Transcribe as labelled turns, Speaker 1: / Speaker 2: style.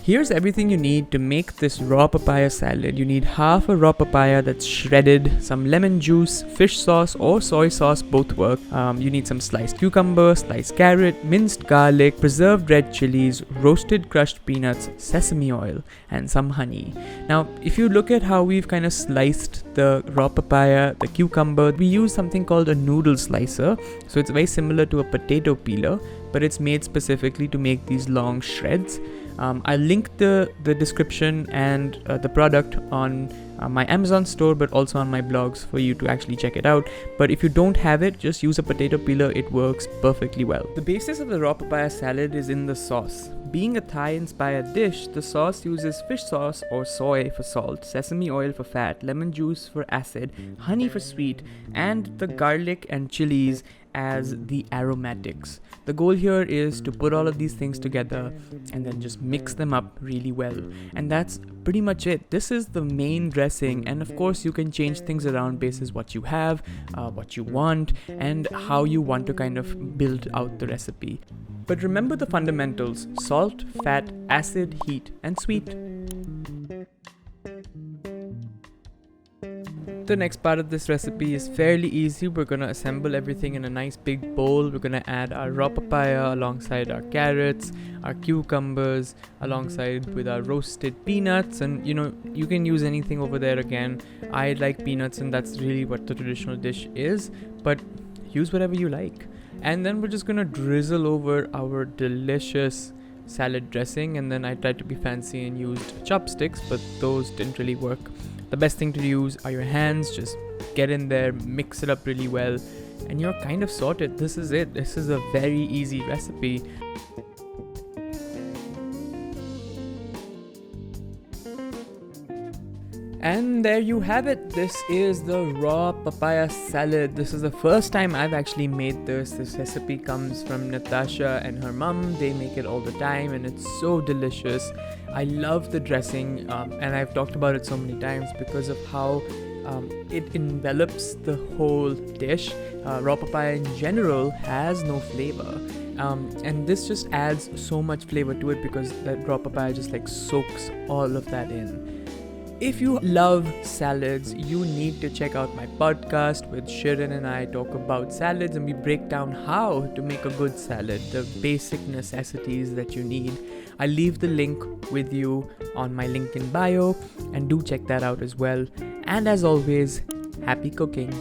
Speaker 1: Here's everything you need to make this raw papaya salad. You need half a raw papaya that's shredded, some lemon juice, fish sauce or soy sauce, both work. You need some sliced cucumber, sliced carrot, minced garlic, preserved red chilies, roasted crushed peanuts, sesame oil, and some honey. Now, if you look at how we've kind of sliced the raw papaya, the cucumber, we use something called a noodle slicer. So it's very similar to a potato peeler, but it's made specifically to make these long shreds. I'll link the description and the product on my Amazon store, but also on my blogs for you to actually check it out. But if you don't have it, just use a potato peeler. It works perfectly well. The basis of the raw papaya salad is in the sauce. Being a Thai-inspired dish, the sauce uses fish sauce or soy for salt, sesame oil for fat, lemon juice for acid, honey for sweet, and the garlic and chilies as the aromatics. The goal here is to put all of these things together and then just mix them up really well. And that's pretty much it. This is the main dressing, and of course you can change things around basis what you have, what you want, and how you want to kind of build out the recipe. But remember the fundamentals: salt, fat, acid, heat, and sweet. The next part of this recipe is fairly easy. We're gonna assemble everything in a nice big bowl. We're gonna add our raw papaya alongside our carrots, our cucumbers, alongside with our roasted peanuts, and you can use anything over there. Again, I like peanuts, and that's really what the traditional dish is, but use whatever you like. And then we're just gonna drizzle over our delicious salad dressing, and then I tried to be fancy and used chopsticks, but those didn't really work. The best thing to use are your hands. Just get in there, mix it up really well, and you're kind of sorted. This is it. This is a very easy recipe. And there you have it. This is the raw papaya salad. This is the first time I've actually made this. This recipe comes from Natasha and her mom. They make it all the time, and it's so delicious. I love the dressing, and I've talked about it so many times because of how it envelops the whole dish. Raw papaya in general has no flavor. And this just adds so much flavor to it because that raw papaya just like soaks all of that in. If you love salads, you need to check out my podcast with Shirin, and I talk about salads and we break down how to make a good salad, the basic necessities that you need. I'll leave the link with you on my link in bio, and do check that out as well. And as always, happy cooking.